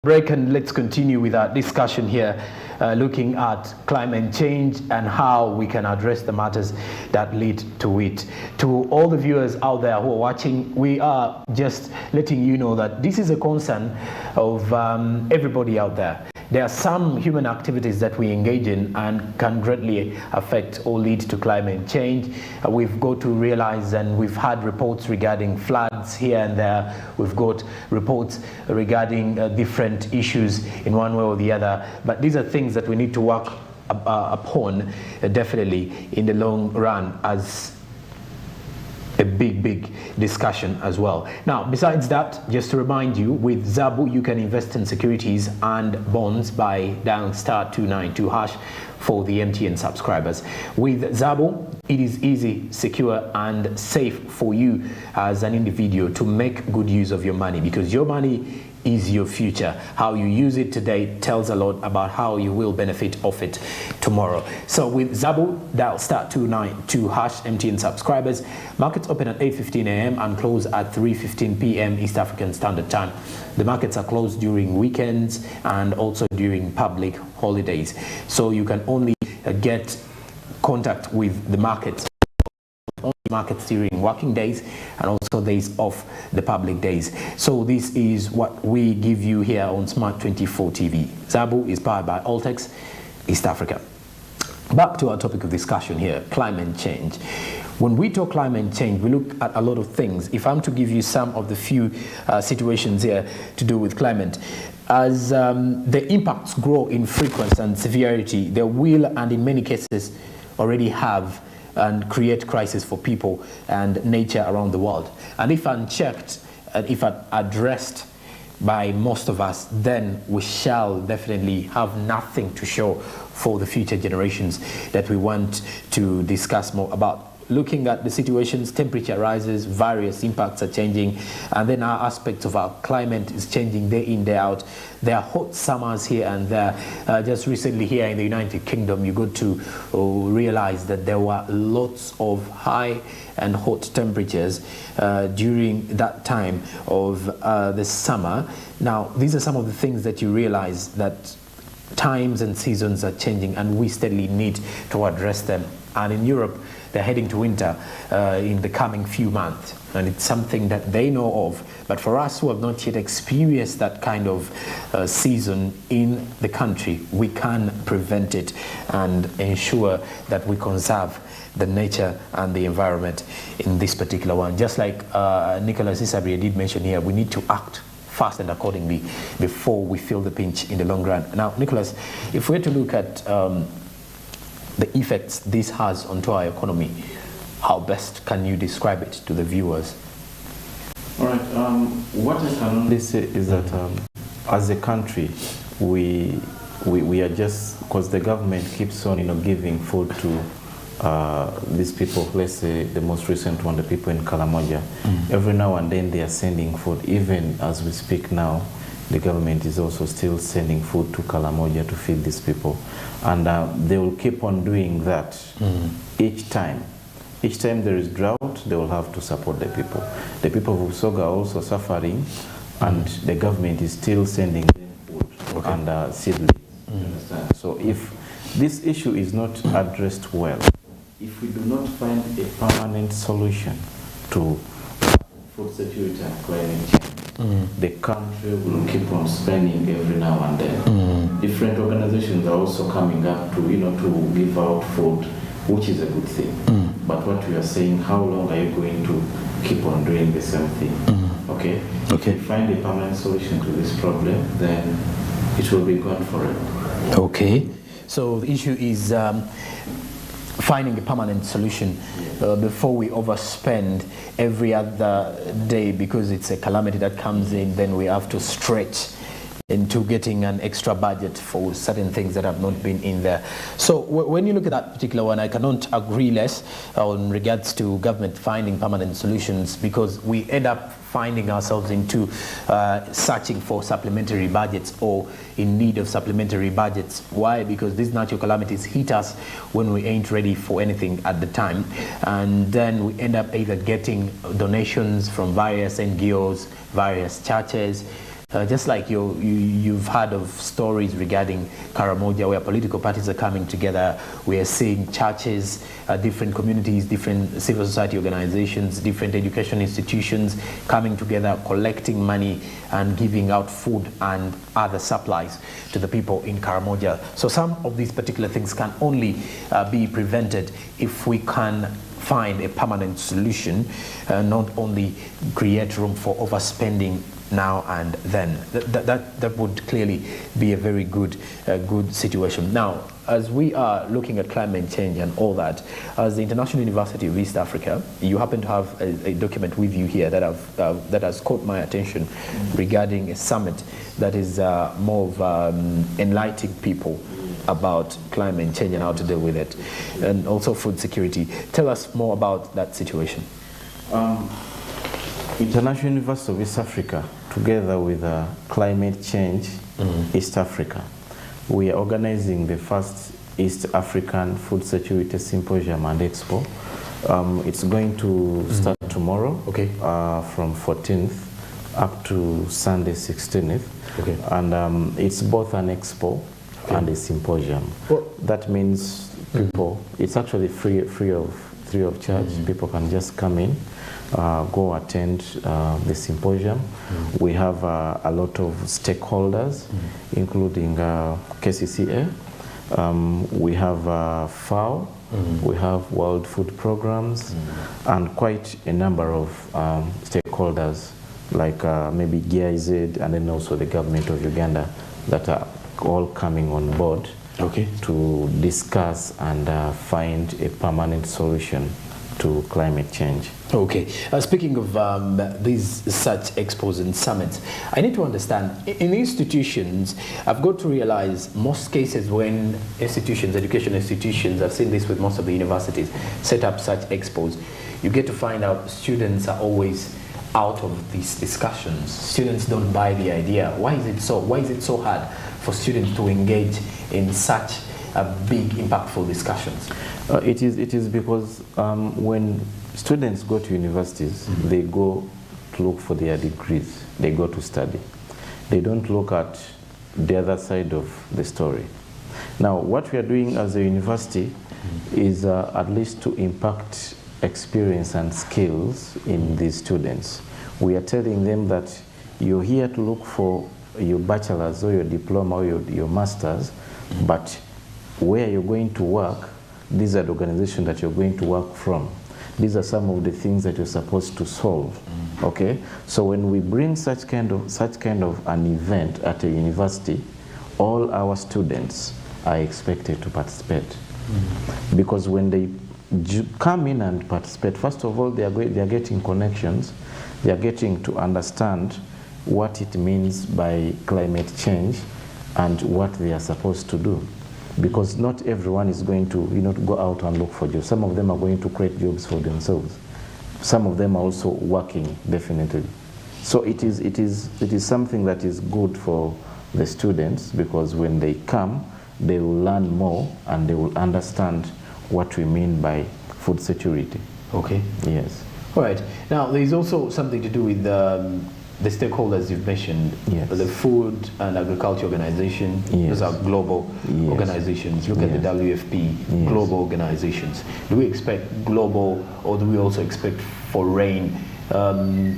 Break, and let's continue with our discussion here, looking at climate change and how we can address the matters that lead to it. To all the viewers out there who are watching, we are just letting you know that this is a concern of everybody out there. There are some human activities that we engage in and can greatly affect or lead to climate change. We've got to realize, and we've had reports regarding floods here and there. We've got reports regarding different issues in one way or the other. But these are things that we need to work upon definitely in the long run as a big discussion as well. Now, besides that, just to remind you, with Zabu, you can invest in securities and bonds by dialing *292# for the MTN subscribers. With Zabu, it is easy, secure, and safe for you as an individual to make good use of your money, because your money is your future. How you use it today tells a lot about how you will benefit of it tomorrow. So with Zabu, dial *292# MTN subscribers. Markets open at 8:15 a.m. and close at 3:15 p.m. East African Standard Time. The markets are closed during weekends and also during public holidays. So you can only get contact with the markets during working days and also days off the public days. So this is what we give you here on Smart 24 TV. Zabu is powered by Altex East Africa. Back to our topic of discussion here, climate change. When we talk climate change, we look at a lot of things. If I'm to give you some of the few situations here to do with climate, as the impacts grow in frequency and severity, they will, and in many cases already have, and create crisis for people and nature around the world. And if unchecked, and if addressed by most of us, then we shall definitely have nothing to show for the future generations that we want to discuss more about. Looking at the situations, temperature rises, various impacts are changing, and then our aspects of our climate is changing day in, day out. There are hot summers here and there. Just recently here in the United Kingdom, you got to realize that there were lots of high and hot temperatures during that time of the summer. Now, these are some of the things that you realize, that times and seasons are changing and we steadily need to address them. And in Europe, they're heading to winter in the coming few months, and it's something that they know of. But for us who have not yet experienced that kind of season in the country, we can prevent it and ensure that we conserve the nature and the environment in this particular one. Just like Nicholas Isabria did mention here, we need to act fast and accordingly before we feel the pinch in the long run. Now, Nicholas, if we're to look at the effects this has onto our economy, how best can you describe it to the viewers? All right. What I can only say is that as a country, we are just, because the government keeps on, giving food to these people. Let's say the most recent one, the people in Kalamoja. Every now and then they are sending food. Even as we speak now, the government is also still sending food to Kalamoja to feed these people. And they will keep on doing that each time. Each time there is drought, they will have to support the people. The people of Usoga are also suffering, and the government is still sending them food and seedlings. Understand? So if this issue is not addressed well, if we do not find a permanent solution to food security and climate change, the country will keep on spending every now and then. Different organizations are also coming up to, to give out food, which is a good thing. But what we are saying, how long are you going to keep on doing the same thing? Okay? If you find a permanent solution to this problem, then it will be gone forever. Okay. So the issue is finding a permanent solution before we overspend every other day, because it's a calamity that comes in, then we have to stretch into getting an extra budget for certain things that have not been in there. So when you look at that particular one, I cannot agree less on regards to government finding permanent solutions, because we end up finding ourselves into searching for supplementary budgets or in need of supplementary budgets. Why? Because these natural calamities hit us when we ain't ready for anything at the time, and then we end up either getting donations from various NGOs, various churches, Just like you've heard of stories regarding Karamoja, where political parties are coming together. We are seeing churches, different communities, different civil society organizations, different education institutions coming together, collecting money and giving out food and other supplies to the people in Karamoja. So some of these particular things can only be prevented if we can find a permanent solution, not only create room for overspending now and then. That would clearly be a very good situation. Now, as we are looking at climate change and all that, as the International University of East Africa, you happen to have a document with you here that has caught my attention regarding a summit that is more of enlightening people about climate change and how to deal with it, and also food security. Tell us more about that situation. International University of East Africa, together with Climate Change East Africa, we are organizing the first East African Food Security Symposium and Expo. It's going to start tomorrow, from 14th up to Sunday 16th. Okay. And it's both an expo and a symposium. Well, that means people, it's actually free of charge. People can just come in, go attend the symposium. We have a lot of stakeholders, including KCCA. We have FAO. We have World Food Programs, and quite a number of stakeholders, like maybe GIZ, and then also the government of Uganda, that are all coming on board to discuss and find a permanent solution to climate change. Okay. Speaking of these such expos and summits, I need to understand, in institutions, I've got to realize most cases when institutions, education institutions, I've seen this with most of the universities, set up such expos, you get to find out students are always out of these discussions. Students don't buy the idea. Why is it so? Why is it so hard for students to engage in such big, impactful discussions? It is because when students go to universities, they go to look for their degrees. They go to study. They don't look at the other side of the story. Now, what we are doing as a university is at least to impact experience and skills in these students. We are telling them that you're here to look for your bachelor's or your diploma or your master's, but where you're going to work, these are the organizations that you're going to work from. These are some of the things that you're supposed to solve. Okay? So when we bring such kind of an event at a university, all our students are expected to participate. Because when they come in and participate, first of all, they are getting connections. They are getting to understand what it means by climate change and what they are supposed to do. Because not everyone is going to, go out and look for jobs. Some of them are going to create jobs for themselves. Some of them are also working, definitely. So it is something that is good for the students, because when they come, they will learn more and they will understand what we mean by food security. Okay. Yes. All right. Now, there's also something to do with the stakeholders you've mentioned. Yes. The Food and Agriculture Organization. Yes. Those are global organizations. Look at the WFP, global organizations. Do we expect global, or do we also expect foreign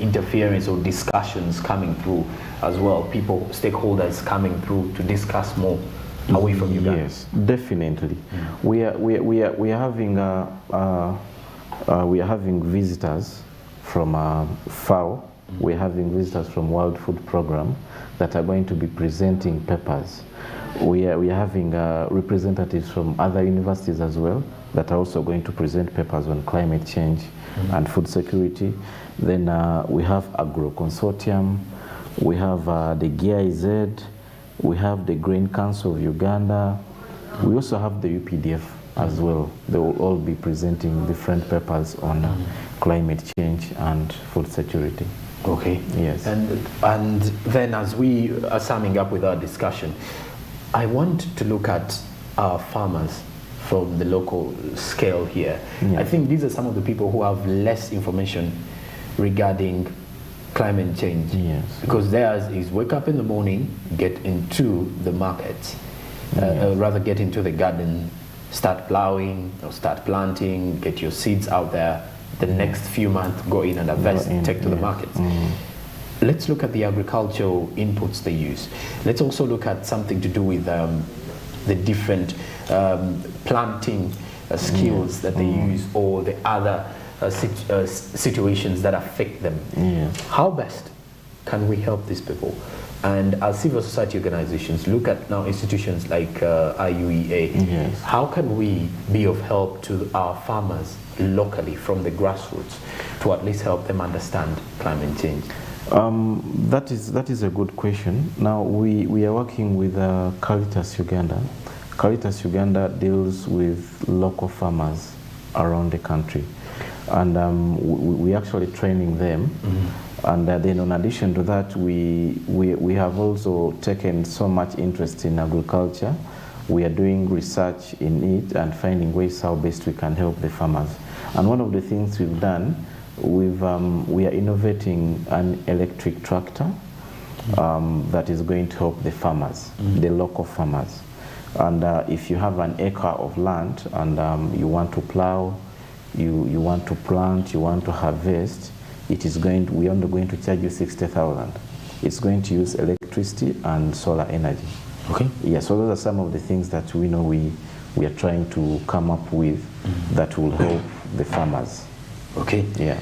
interference or discussions coming through as well? People, stakeholders coming through to discuss more away from Uganda? Yes, definitely. We are having visitors from FAO. We're having visitors from World Food Program that are going to be presenting papers. We are having representatives from other universities as well that are also going to present papers on climate change and food security. Then we have Agro Consortium, we have the GIZ, we have the Grain Council of Uganda. We also have the UPDF as well. They will all be presenting different papers on climate change and food security. Okay. Yes. And then, as we are summing up with our discussion, I want to look at our farmers from the local scale here. I think these are some of the people who have less information regarding climate change. Yes. Because theirs is wake up in the morning, get into the market, rather get into the garden, start plowing or start planting, get your seeds out there. The next few months, go in and harvest, take to the markets. Let's look at the agricultural inputs they use. Let's also look at something to do with the different planting skills that they use, or the other situations that affect them. How best can we help these people? And as civil society organizations, look at now institutions like IUEA. How can we be of help to our farmers locally from the grassroots to at least help them understand climate change? That is a good question. Now we are working with Caritas Uganda. Caritas Uganda deals with local farmers around the country, and we actually training them. And then in addition to that, we have also taken so much interest in agriculture. We are doing research in it and finding ways how best we can help the farmers. And one of the things we've done, we are innovating an electric tractor that is going to help the farmers, the local farmers. And if you have an acre of land and you want to plow, you want to plant, you want to harvest, we're only going to charge you 60,000. It's going to use electricity and solar energy. Okay. Yeah, so those are some of the things that we know we are trying to come up with that will help the farmers. Okay. Yeah.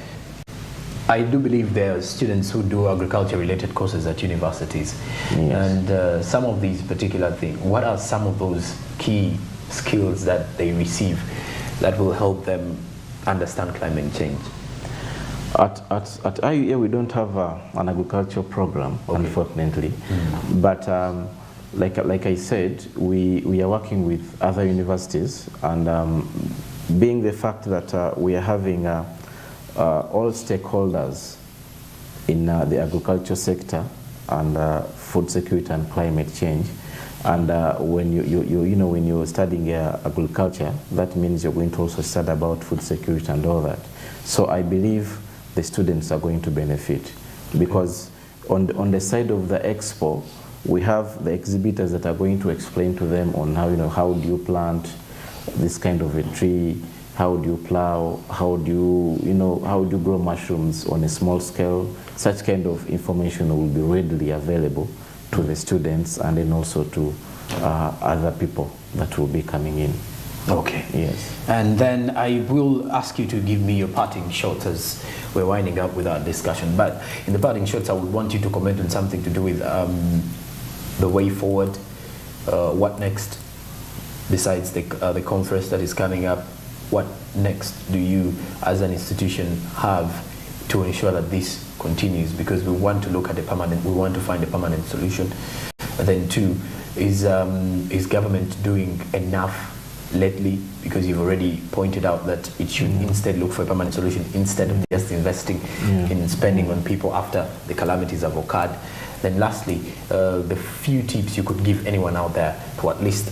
I do believe there are students who do agriculture-related courses at universities. Yes. And some of these particular things, what are some of those key skills that they receive that will help them understand climate change? At IUA, we don't have an agricultural program, unfortunately. But like I said, we are working with other universities, and being the fact that we are having all stakeholders in the agriculture sector and food security and climate change. And when when you're studying agriculture, that means you're going to also study about food security and all that. So I believe the students are going to benefit, because on the side of the expo, we have the exhibitors that are going to explain to them on how do you plant this kind of a tree, how do you plow, how do you grow mushrooms on a small scale. Such kind of information will be readily available to the students, and then also to other people that will be coming in. Okay. Yes. And then I will ask you to give me your parting shots as we're winding up with our discussion. But in the parting shots, I would want you to comment on something to do with the way forward. What next, besides the conference that is coming up? What next do you, as an institution, have to ensure that this continues? Because we want to look at we want to find a permanent solution. And then two, is government doing enough lately? Because you've already pointed out that it should instead look for a permanent solution instead of just investing in spending on people after the calamities have occurred. Then lastly, the few tips you could give anyone out there to at least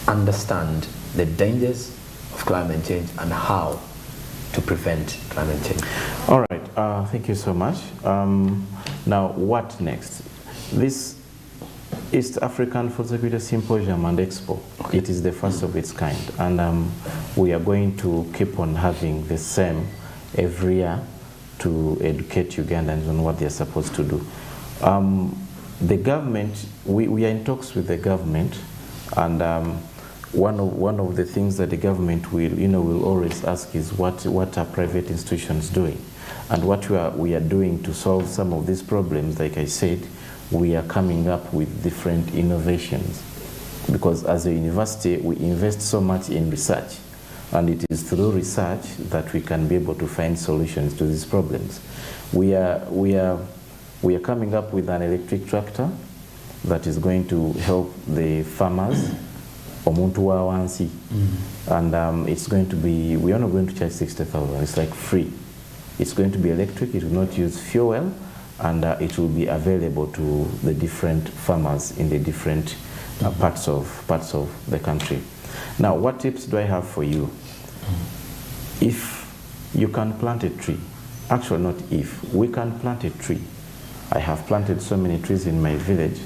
understand the dangers of climate change and how to prevent climate change. All right, thank you so much. Now, what next? This East African Food Security Symposium and Expo, it is the first of its kind, and we are going to keep on having the same every year to educate Ugandans on what they're supposed to do. The government, we are in talks with the government, and one of the things that the government will always ask is what are private institutions doing, and what we are doing to solve some of these problems. Like I said, we are coming up with different innovations, because as a university we invest so much in research, and it is through research that we can be able to find solutions to these problems. We are coming up with an electric tractor that is going to help the farmers. And it's going to be, we are not going to charge 60,000, it's like free. It's going to be electric, it will not use fuel, and it will be available to the different farmers in the different parts of the country. Now, what tips do I have for you? If you can plant a tree, actually not if, we can plant a tree. I have planted so many trees in my village,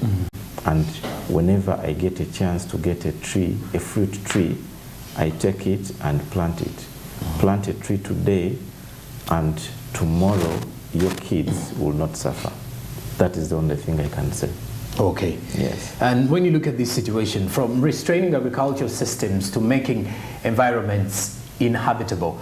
and whenever I get a chance to get a tree, a fruit tree, I take it and plant it. Plant a tree today, and tomorrow your kids will not suffer. That is the only thing I can say. Okay. Yes. And when you look at this situation, from restraining agricultural systems to making environments inhabitable,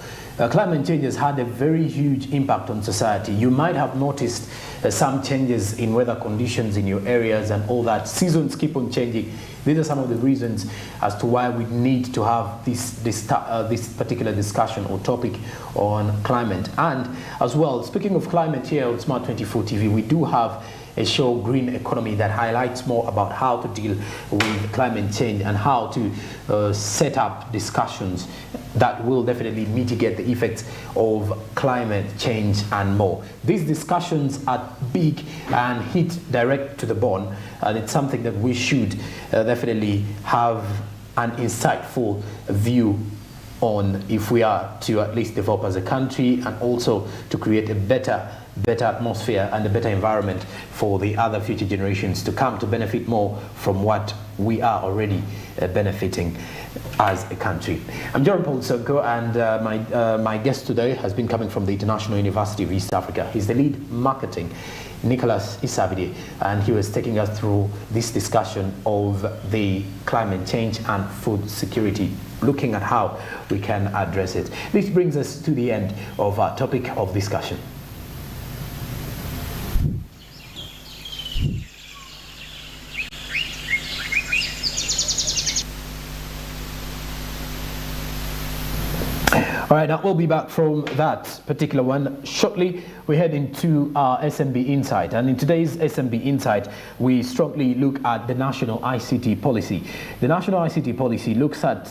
climate change has had a very huge impact on society. You might have noticed some changes in weather conditions in your areas and all that. Seasons keep on changing. These are some of the reasons as to why we need to have this particular discussion or topic on climate. And as well, speaking of climate, here on Smart 24 TV, we do have a show, Green Economy, that highlights more about how to deal with climate change and how to set up discussions that will definitely mitigate the effects of climate change and more. These discussions are big and hit direct to the bone, and it's something that we should definitely have an insightful view on if we are to at least develop as a country, and also to create a better atmosphere and a better environment for the other future generations to come to benefit more from what we are already benefiting as a country. I'm John Paul Sonko, and my guest today has been coming from the International University of East Africa. He's the lead marketing, Nicholas Isavide, and he was taking us through this discussion of the climate change and food security, looking at how we can address it. This brings us to the end of our topic of discussion. All right, now we'll be back from that particular one shortly. We head into our SMB Insight, and in today's SMB Insight, we strongly look at the National ICT Policy. The National ICT Policy looks at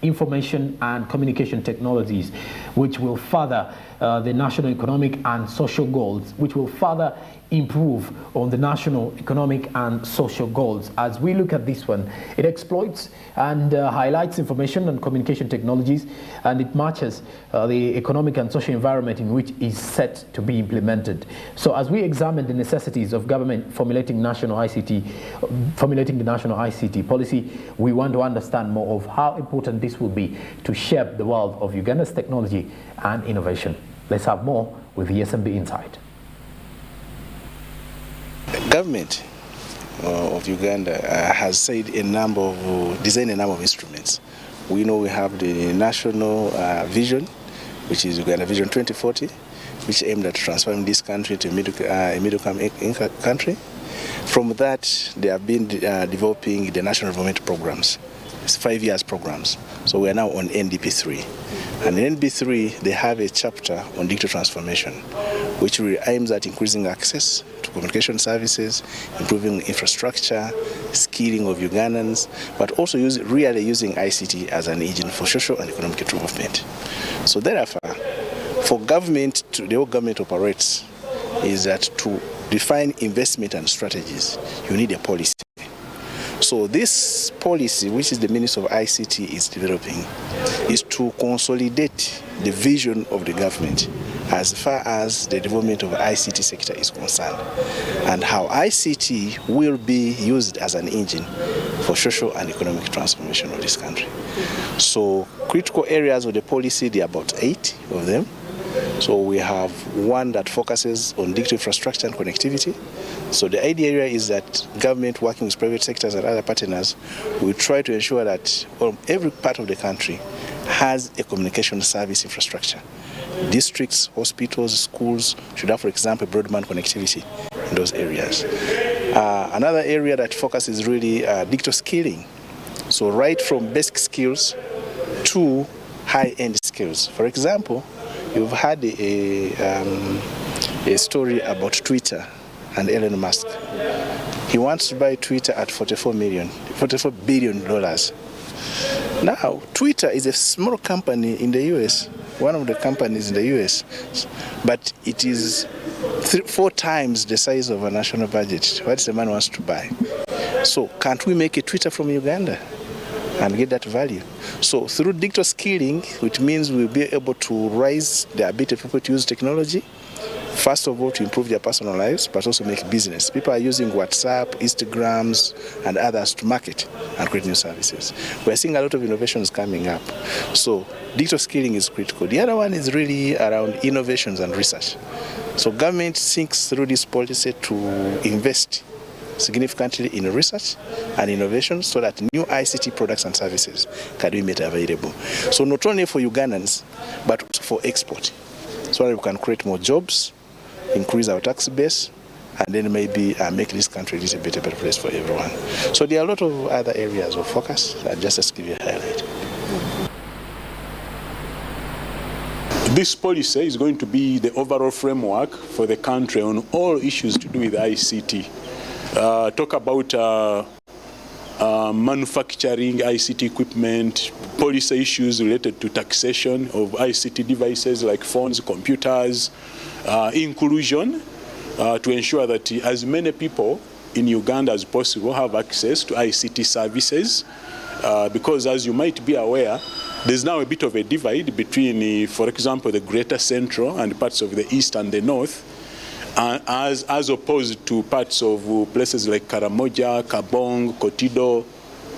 information and communication technologies, which will further the national economic and social goals, which will further improve on the national economic and social goals. As we look at this one, it exploits and highlights information and communication technologies, and it matches the economic and social environment in which is set to be implemented. So as we examine the necessities of government formulating the national ICT policy, we want to understand more of how important this will be to shape the world of Uganda's technology and innovation. Let's have more with the SMB Insight. Government of Uganda has designed a number of instruments. We know we have the national vision, which is Uganda Vision 2040, which aimed at transforming this country to a middle-income country. From that, they have been developing the national development programs. It's 5 years programs. So we are now on NDP3. And in NDP3, they have a chapter on digital transformation, which really aims at increasing access to communication services, improving infrastructure, skilling of Ugandans, but also really using ICT as an engine for social and economic development. So therefore, for government, the way government operates is that to define investment and strategies, you need a policy. So this policy, which is the Ministry of ICT is developing, is to consolidate the vision of the government as far as the development of the ICT sector is concerned, and how ICT will be used as an engine for social and economic transformation of this country. So critical areas of the policy, there are about 8 of them. So we have one that focuses on digital infrastructure and connectivity. So the idea here is that government, working with private sectors and other partners, will try to ensure that every part of the country has a communication service infrastructure. Districts, hospitals, schools should have, for example, broadband connectivity in those areas. Another area that focuses really digital skilling. So right from basic skills to high-end skills. For example, you've had a story about Twitter and Elon Musk. He wants to buy Twitter at $44 billion. Now, Twitter is a small company in the US, one of the companies in the US, but it is 4 times the size of a national budget. What the man wants to buy? So can't we make a Twitter from Uganda and get that value? So through digital skilling, which means we'll be able to raise the ability of people to use technology, first of all, to improve their personal lives, but also make business. People are using WhatsApp, Instagrams, and others to market and create new services. We're seeing a lot of innovations coming up. So digital skilling is critical. The other one is really around innovations and research. So government thinks through this policy to invest significantly in research and innovation so that new ICT products and services can be made available. So not only for Ugandans, but also for export. So that we can create more jobs, increase our tax base, and then maybe make this country a little bit a better place for everyone. So there are a lot of other areas of focus, just to give you a highlight. This policy is going to be the overall framework for the country on all issues to do with ICT. Talk about manufacturing ICT equipment, policy issues related to taxation of ICT devices like phones, computers, inclusion to ensure that as many people in Uganda as possible have access to ICT services, because as you might be aware, there's now a bit of a divide between, for example, the greater central and parts of the east and the north, as opposed to parts of places like Karamoja, Kabong, Kotido,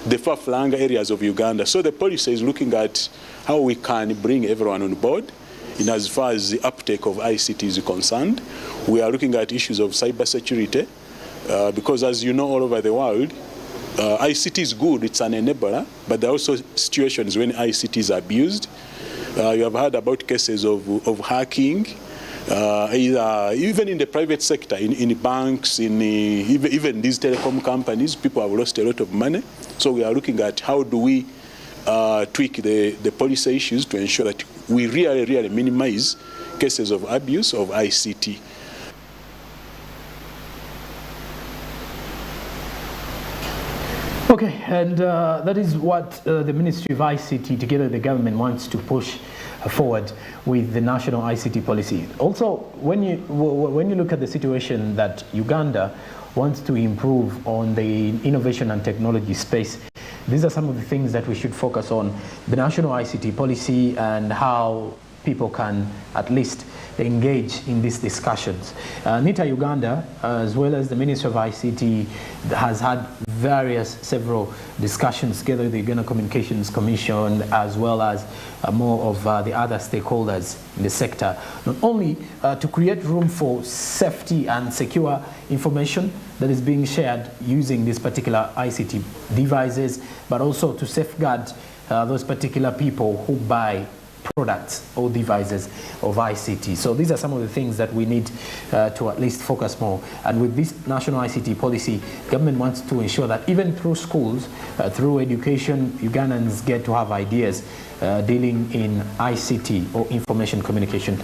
the far-flung areas of Uganda. So the policy is looking at how we can bring everyone on board in as far as the uptake of ICT is concerned. We are looking at issues of cybersecurity, because as you know, all over the world, ICT is good, it's an enabler, but there are also situations when ICT is abused. You have heard about cases of hacking, even in the private sector, in banks, even these telecom companies, people have lost a lot of money. So we are looking at how do we tweak the policy issues to ensure that we really minimize cases of abuse of ICT. Okay, and that is what the Ministry of ICT, together with the government, wants to push forward with the national ICT policy. Also, when you look at the situation that Uganda wants to improve on the innovation and technology space, these are some of the things that we should focus on: the national ICT policy and how people can at least engage in these discussions. NITA Uganda, as well as the Ministry of ICT, has had several discussions together with the Uganda Communications Commission, as well as more of the other stakeholders in the sector, not only to create room for safety and secure information that is being shared using these particular ICT devices, but also to safeguard those particular people who buy products or devices of ICT. So these are some of the things that we need to at least focus more. And with this national ICT policy, government wants to ensure that even through schools, through education, Ugandans get to have ideas dealing in ICT or information communication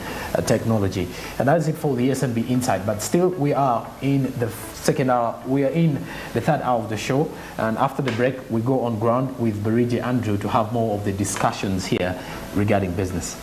technology. And that's it for the SMB Insight. But still, we are in the second hour, we are in the third hour of the show, and after the break we go on ground with Barigi Andrew to have more of the discussions here regarding business.